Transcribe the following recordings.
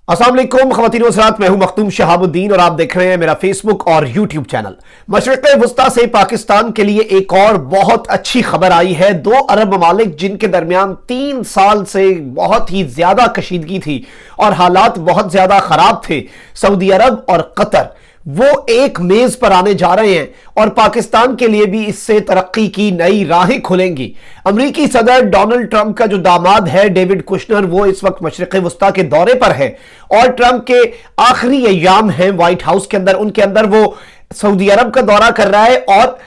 अस्सलाम वालेकुम ख़वातीन व हज़रात, मैं हूं मखदूम शहाबुद्दीन और आप देख रहे हैं मेरा फेसबुक और यूट्यूब चैनल। मशरिक़ वस्ता से पाकिस्तान के लिए एक और बहुत अच्छी खबर आई है। 2 अरब ममालिक जिनके दरमियान 3 साल से बहुत ही ज्यादा कशीदगी थी और हालात बहुत ज्यादा खराब थे, सऊदी अरब और कतर, वो एक मेज पर आने जा रहे हैं और पाकिस्तान के लिए भी इससे तरक्की की नई राहें खुलेंगी। अमेरिकी सदर डोनाल्ड ट्रंप का जो दामाद है डेविड कुशनर, वो इस वक्त मशरिक़ वस्ता के दौरे पर है और ट्रंप के आखिरी अय्याम हैं व्हाइट हाउस के अंदर, उनके अंदर वो सऊदी अरब का दौरा कर रहा है और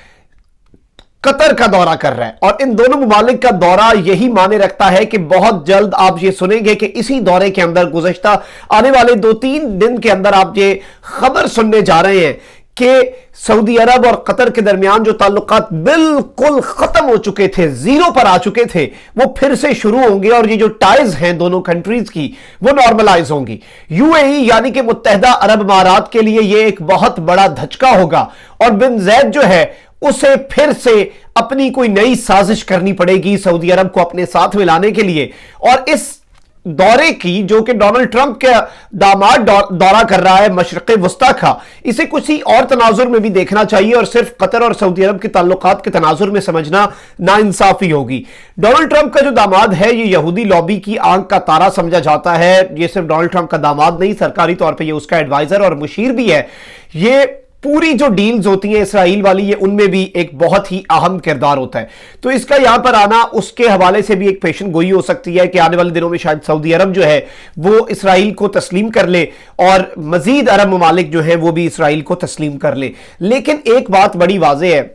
कतर का दौरा कर रहा है। और इन दोनों मुमालिक का दौरा यही माने रखता है कि बहुत जल्द आप ये सुनेंगे कि इसी दौरे के अंदर गुज़श्ता आने वाले 2-3 दिन के अंदर आप ये खबर सुनने जा रहे हैं कि सऊदी अरब और कतर के दरमियान जो ताल्लुकात बिल्कुल खत्म हो चुके थे, जीरो पर आ चुके थे, वो फिर से शुरू होंगे और ये जो टाइज हैं दोनों कंट्रीज की वो नॉर्मलाइज होंगी। यूएई यानी कि मुत्तहदा अरब अमारात के लिए ये एक बहुत बड़ा धचका होगा और बिन ज़ैद जो है उसे फिर से अपनी कोई नई साजिश करनी पड़ेगी सऊदी अरब को अपने साथ मिलाने के लिए। और इस दौरे की, जो कि डोनाल्ड ट्रंप के दामाद दौरा कर रहा है मशरिक़ वस्ता का, इसे किसी और तनाजुर में भी देखना चाहिए और सिर्फ कतर और सऊदी अरब के ताल्लुकात के तनाजुर में समझना नाइंसाफी होगी। डोनाल्ड ट्रंप का जो दामाद है ये यहूदी लॉबी की आंख का तारा समझा जाता है। ये सिर्फ डोनाल्ड ट्रंप का दामाद नहीं, सरकारी तौर पर ये उसका एडवाइजर और मुशीर भी है। ये पूरी जो डील्स होती हैं इसराइल वाली, ये उनमें भी एक बहुत ही अहम किरदार होता है। तो इसका यहां पर आना उसके हवाले से भी एक पेशन गोई हो सकती है कि आने वाले दिनों में शायद सऊदी अरब जो है वो इसराइल को तस्लीम कर ले और मजीद अरब ममालिक जो है वो भी इसराइल को तस्लीम कर ले। लेकिन एक बात बड़ी वाज़ेह है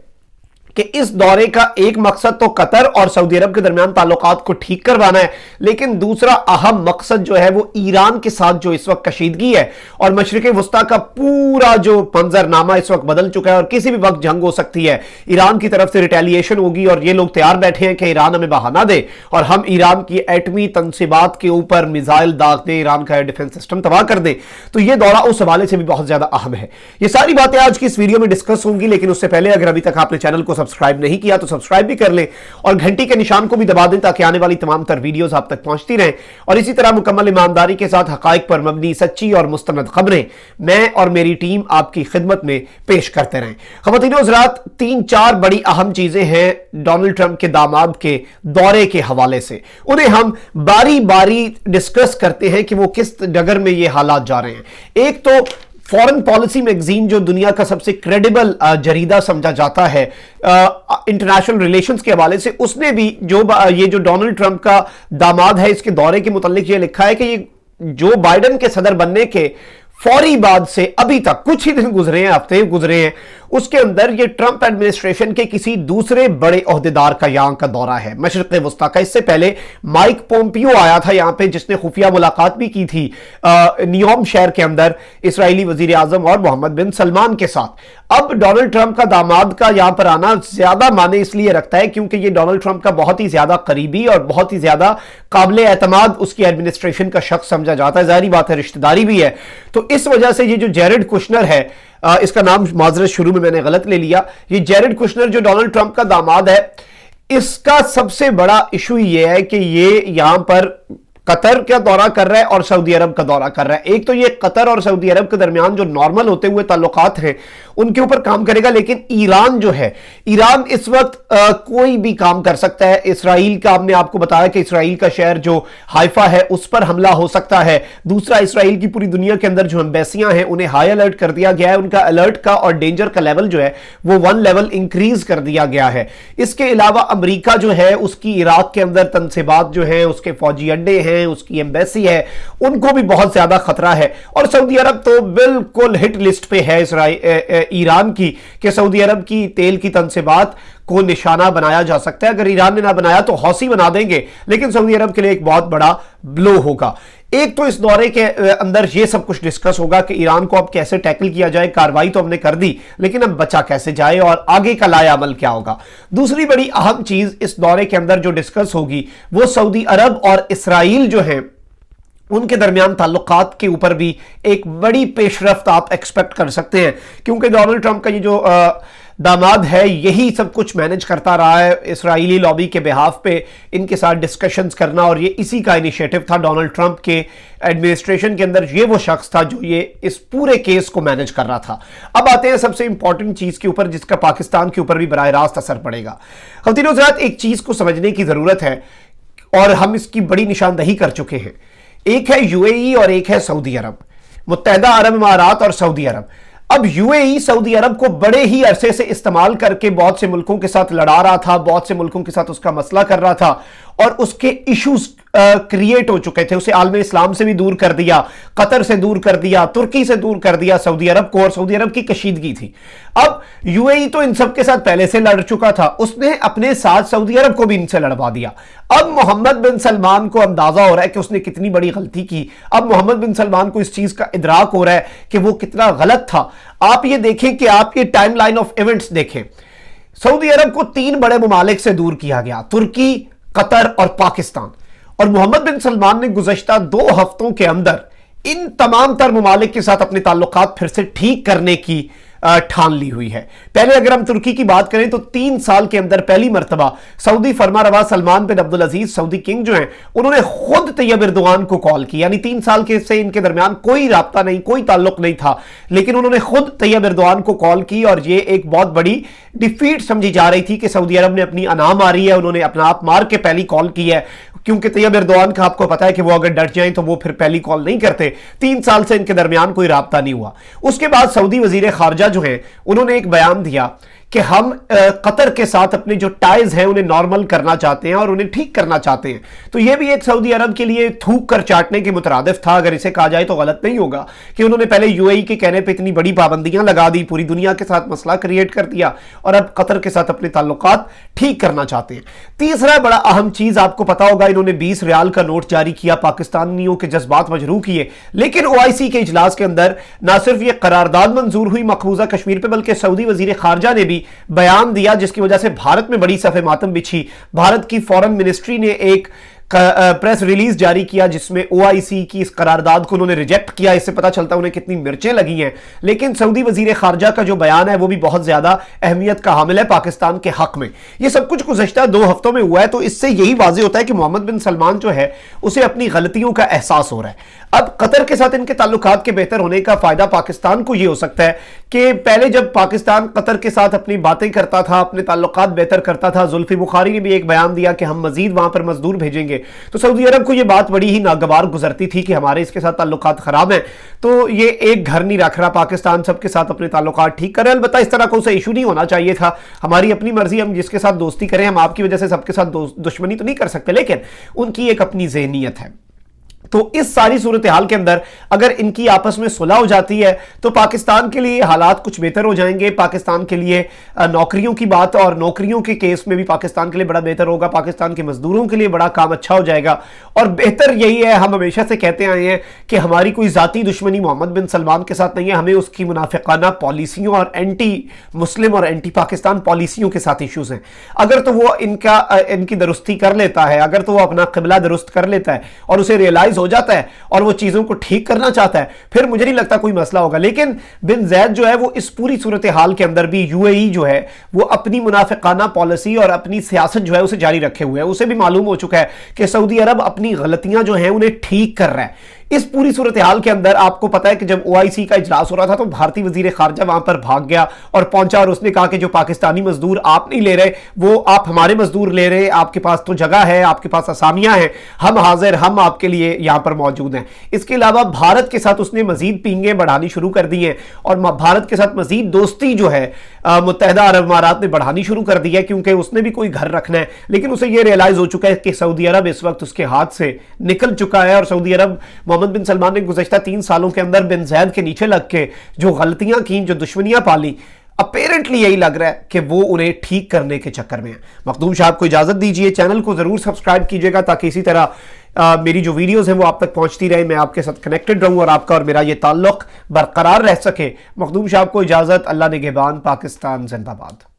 कि इस दौरे का एक मकसद तो कतर और सऊदी अरब के दरमियान ताल्लुकात को ठीक करवाना है, लेकिन दूसरा अहम मकसद जो है वो ईरान के साथ जो इस वक्त कशीदगी है और मशरिक़ वस्ता का पूरा जो मंजरनामा इस वक्त बदल चुका है और किसी भी वक्त जंग हो सकती है। ईरान की तरफ से रिटेलिएशन होगी और ये लोग तैयार बैठे हैं कि ईरान हमें बहाना दे और हम ईरान की एटमी तनसीबात के ऊपर मिसाइल दाग दें, ईरान का डिफेंस सिस्टम तबाह कर दें। तो ये दौरा उस हवाले से भी बहुत ज्यादा अहम है। ये सारी बातें आज की इस वीडियो में डिस्कस होंगी, लेकिन उससे पहले अगर अभी तक आपने चैनल को सब्सक्राइब नहीं किया तो सब्सक्राइब भी कर लें और घंटी के निशान को भी दबा दें ताकि आने वाली तमाम तर वीडियोस आप तक पहुंचती रहें। और इसी तरह मुकम्मल ईमानदारी के साथ हकाइक पर मबनी सच्ची और मुस्तनद खबरें मैं और मेरी टीम आपकी खिदमत में पेश करते रहें। ख़वातीन व हज़रात, 3-4 बड़ी अहम चीजें हैं डोनाल्ड ट्रंप के दामाद के दौरे के हवाले से, उन्हें हम बारी बारी डिस्कस करते हैं कि वो किस डगर में ये हालात जा रहे हैं। एक तो फॉरेन पॉलिसी मैगजीन, जो दुनिया का सबसे क्रेडिबल जरीदा समझा जाता है इंटरनेशनल रिलेशंस के हवाले से, उसने भी ये जो डोनाल्ड ट्रंप का दामाद है इसके दौरे के मुतालिक ये लिखा है कि ये जो बाइडेन के सदर बनने के फौरी बाद से अभी तक कुछ ही दिन गुजरे हैं, हफ्ते गुजरे हैं, उसके अंदर ये ट्रंप एडमिनिस्ट्रेशन के किसी दूसरे बड़े ओहदेदार का यहां का दौरा है मशरिक़ वस्ता का। इससे पहले माइक पोम्पियो आया था यहां पे, जिसने खुफिया मुलाकात भी की थी नियोम शहर के अंदर इसराइली वजीर आजम और मोहम्मद बिन सलमान के साथ। अब डोनाल्ड ट्रंप का दामाद का यहां पर आना ज्यादा माने इसलिए रखता है क्योंकि ये डोनाल्ड ट्रंप का बहुत ही ज्यादा करीबी और बहुत ही ज्यादा काबिल एतमाद उसकी एडमिनिस्ट्रेशन का शख्स समझा जाता है। जाहिर बात है रिश्तेदारी भी है, तो इस वजह से ये जो जेरेड कुशनर है, इसका नाम माजरत शुरू में मैंने गलत ले लिया, ये जेरेड कुशनर जो डोनाल्ड ट्रंप का दामाद है, इसका सबसे बड़ा इशू ये है कि ये यहां पर कतर का दौरा कर रहा है और सऊदी अरब का दौरा कर रहा है। एक तो ये कतर और सऊदी अरब के दरमियान जो नॉर्मल होते हुए ताल्लुकात हैं उनके ऊपर काम करेगा, लेकिन ईरान जो है, ईरान इस वक्त कोई भी काम कर सकता है। इसराइल का हमने आपको बताया कि इसराइल का शहर जो हाइफा है उस पर हमला हो सकता है। दूसरा, इसराइल की पूरी दुनिया के अंदर जो एम्बेसियां हैं उन्हें हाई अलर्ट कर दिया गया है, उनका अलर्ट का और डेंजर का लेवल जो है वो 1 लेवल इंक्रीज कर दिया गया है। इसके अलावा अमरीका जो है उसकी इराक के अंदर तनसीबात जो है, उसके फौजी अड्डे हैं, उसकी एम्बेसी है, उनको भी बहुत ज्यादा खतरा है। और सऊदी अरब तो बिल्कुल हिट लिस्ट पे है ईरान की कि सऊदी अरब की तेल की तनसीबात को निशाना बनाया जा सकता है। अगर ईरान ने ना बनाया तो हौसी बना देंगे, लेकिन सऊदी अरब के लिए एक बहुत बड़ा ब्लो होगा। एक तो इस दौरे के अंदर ये सब कुछ डिस्कस होगा कि ईरान को अब कैसे टैकल किया जाए। कार्रवाई तो हमने कर दी, लेकिन अब बचा कैसे जाए और आगे का लाया अमल क्या होगा। दूसरी बड़ी अहम चीज इस दौरे के अंदर जो डिस्कस होगी वो सऊदी अरब और इसराइल जो है उनके दरमियान ताल्लुकात के ऊपर भी एक बड़ी पेशरफ्त आप एक्सपेक्ट कर सकते हैं, क्योंकि डोनाल्ड ट्रंप का ये जो दामाद है, यही सब कुछ मैनेज करता रहा है इसराइली लॉबी के बिहाफ पे, इनके साथ डिस्कशंस करना, और ये इसी का इनिशिएटिव था डोनाल्ड ट्रंप के एडमिनिस्ट्रेशन के अंदर। ये वो शख्स था जो ये इस पूरे केस को मैनेज कर रहा था। अब आते हैं सबसे इंपॉर्टेंट चीज के ऊपर जिसका पाकिस्तान के ऊपर भी बराह रास्त असर पड़ेगा। ख़वातीन व हज़रात, एक चीज को समझने की जरूरत है और हम इसकी बड़ी निशानदही कर चुके हैं। एक है यूएई और एक है सऊदी अरब, मुत्तहिदा अरब इमारात और सऊदी अरब। अब यूएई सऊदी अरब को बड़े ही अरसे से इस्तेमाल करके बहुत से मुल्कों के साथ लड़ा रहा था, बहुत से मुल्कों के साथ उसका मसला कर रहा था, और उसके इश्यूज क्रिएट हो चुके थे। उसे आलम इस्लाम से भी दूर कर दिया, कतर से दूर कर दिया, तुर्की से दूर कर दिया सऊदी अरब को, और सऊदी अरब की कशीदगी थी। अब यूएई तो इन सब के साथ पहले से लड़ चुका था, उसने अपने साथ सऊदी अरब को भी इनसे लड़वा दिया। अब मोहम्मद बिन सलमान को अंदाजा हो रहा है कि उसने कितनी बड़ी गलती की। अब मोहम्मद बिन सलमान को इस चीज का इदराक हो रहा है कि वो कितना गलत था। आप ये देखें कि आप ये टाइमलाइन ऑफ इवेंट्स देखें। सऊदी अरब को 3 बड़े ममालिक से दूर किया गया, तुर्की, कतर और पाकिस्तान, और मोहम्मद बिन सलमान ने गुज़श्ता 2 हफ्तों के अंदर इन तमाम तर ममालिक के साथ अपने ताल्लुकात फिर से ठीक करने की ठान ली हुई है। पहले अगर हम तुर्की की बात करें तो 3 साल के अंदर पहली मर्तबा सऊदी फरमारवा सलमान बिन अब्दुल अजीज सऊदी किंग जो हैं, उन्होंने खुद तैयब एर्दोगान को कॉल की। यानी 3 साल के से इनके दरमियान कोई राब्ता नहीं, कोई ताल्लुक नहीं था, लेकिन उन्होंने खुद तैयब एर्दोगान को कॉल की, और ये एक बहुत बड़ी डिफीट समझी जा रही थी कि सऊदी अरब ने अपनी अना मारी है, उन्होंने अपना आप मार के पहली कॉल की है, क्योंकि तैयब एर्दोगान का आपको पता है कि वो अगर डट जाएं तो वो फिर पहली कॉल नहीं करते। 3 साल से इनके दरमियान कोई राब्ता नहीं हुआ। उसके बाद सऊदी वजीर खारजा जो हैं, उन्होंने एक बयान दिया कि हम कतर के साथ अपने जो टाइज हैं उन्हें नॉर्मल करना चाहते हैं और उन्हें ठीक करना चाहते हैं। तो यह भी एक सऊदी अरब के लिए थूक कर चाटने के मुतरादिफ था, अगर इसे कहा जाए तो गलत नहीं होगा, कि उन्होंने पहले यूएई के कहने पे इतनी बड़ी पाबंदियां लगा दी, पूरी दुनिया के साथ मसला क्रिएट कर दिया, और अब कतर के साथ अपने ताल्लुकात ठीक करना चाहते हैं। तीसरा बड़ा अहम चीज आपको पता होगा, इन्होंने 20 रियाल का नोट जारी किया, पाकिस्तानियों के जज्बात मजरूह किए, लेकिन ओआईसी के इजलास के अंदर ना सिर्फ यह करारदाद मंजूर हुई मकबूजा कश्मीर पर, बल्कि सऊदी वजीर खारजा ने भी बयान दिया, जिसकी वजह से भारत में बड़ी सफ़े मातम बिछी। भारत की फॉरेन मिनिस्ट्री ने एक प्रेस रिलीज जारी किया जिसमें ओआईसी की इस करारदाद को उन्होंने रिजेक्ट किया। इससे पता चलता है उन्हें कितनी मिर्चें लगी हैं। लेकिन सऊदी वजीर खारजा का जो बयान है वो भी बहुत ज्यादा अहमियत का हामिल है पाकिस्तान के हक में। ये सब कुछ गुज़श्ता 2 हफ्तों में हुआ है, तो इससे यही वाज़ेह होता है कि मोहम्मद बिन सलमान जो है उसे अपनी गलतियों का एहसास हो रहा है। अब कतर के साथ इनके ताल्लुकात के बेहतर होने का फायदा पाकिस्तान को यह हो सकता है कि पहले जब पाकिस्तान कतर के साथ अपनी बातें करता था, अपने ताल्लुकात बेहतर करता था, जुल्फी बुखारी ने भी एक बयान दिया कि हम मजीद वहां पर मजदूर भेजेंगे, तो सऊदी अरब को यह बात बड़ी ही नागवार गुजरती थी कि हमारे इसके साथ ताल्लुकात खराब हैं, तो ये एक घर नहीं रख रहा, पाकिस्तान सबके साथ अपने ताल्लुकात ठीक करे। अलबत्ता इस तरह का उसे इशू नहीं होना चाहिए था। हमारी अपनी मर्जी, हम जिसके साथ दोस्ती करें, हम आपकी वजह से सबके साथ दुश्मनी तो नहीं कर सकते, लेकिन उनकी एक अपनी ज़हनियत है। तो इस सारी सूरत हाल के अंदर अगर इनकी आपस में सुलह हो जाती है तो पाकिस्तान के लिए हालात कुछ बेहतर हो जाएंगे। पाकिस्तान के लिए नौकरियों की बात, और नौकरियों के केस में भी पाकिस्तान के लिए बड़ा बेहतर होगा, पाकिस्तान के मजदूरों के लिए बड़ा काम अच्छा हो जाएगा। और बेहतर यही है, हम हमेशा से कहते आए हैं कि हमारी कोई जाती दुश्मनी मोहम्मद बिन सलमान के साथ नहीं है, हमें उसकी मुनाफिकाना पॉलिसियों और एंटी मुस्लिम और एंटी पाकिस्तान पॉलिसियों के साथ इश्यूज हैं। अगर तो वो इनकी दुरुस्ती कर लेता है, अगर तो वो अपना क़िबला दुरुस्त कर लेता है और उसे रियलाइज हो जाता है और वो चीजों को ठीक करना चाहता है, फिर मुझे नहीं लगता कोई मसला होगा। लेकिन बिन ज़ैद जो है वो इस पूरी सूरत हाल के अंदर भी यूएई जो है वो अपनी मुनाफिकाना पॉलिसी और अपनी सियासत जो है उसे जारी रखे हुए है। उसे भी मालूम हो चुका है कि सऊदी अरब अपनी गलतियां जो हैं उन्हें ठीक कर रहा है। इस पूरी सूरत हाल के अंदर आपको पता है कि जब ओआईसी का इजलास हो रहा था तो भारतीय वजीर खारजा वहां पर भाग गया और पहुंचा, और उसने कहा कि जो पाकिस्तानी मजदूर आप नहीं ले रहे वो आप हमारे मजदूर ले रहे, आपके पास तो जगह है, आपके पास असामियां हैं, हम हाजिर, हम आपके लिए यहां पर मौजूद हैं। इसके अलावा भारत के साथ उसने मजीद पींगे बढ़ानी शुरू कर दी हैं और भारत के साथ मजीद दोस्ती जो है मुत्तहिदा अरब इमारात ने बढ़ानी शुरू कर दी है, क्योंकि उसने भी कोई घर रखना है। लेकिन उसे यह रियलाइज हो चुका है कि सऊदी अरब इस वक्त उसके हाथ से निकल चुका है, और सऊदी अरब मोहम्मद बिन सलमान ने गुज़श्ता 3 सालों के अंदर बिन ज़ैद के नीचे लग के जो गलतियां की, जो दुश्मनियां पाली, अपेरेंटली यही लग रहा है कि वो उन्हें ठीक करने के चक्कर में है। मखदूम साहब को इजाजत दीजिए, चैनल को जरूर सब्सक्राइब कीजिएगा ताकि इसी तरह मेरी जो वीडियोस हैं वो आप तक पहुंचती रहे, मैं आपके साथ कनेक्टेड रहूं और आपका और मेरा ये ताल्लुक बरकरार रह सके। मखदूम साहब को इजाजत। अल्लाह निगहबान। पाकिस्तान जिंदाबाद।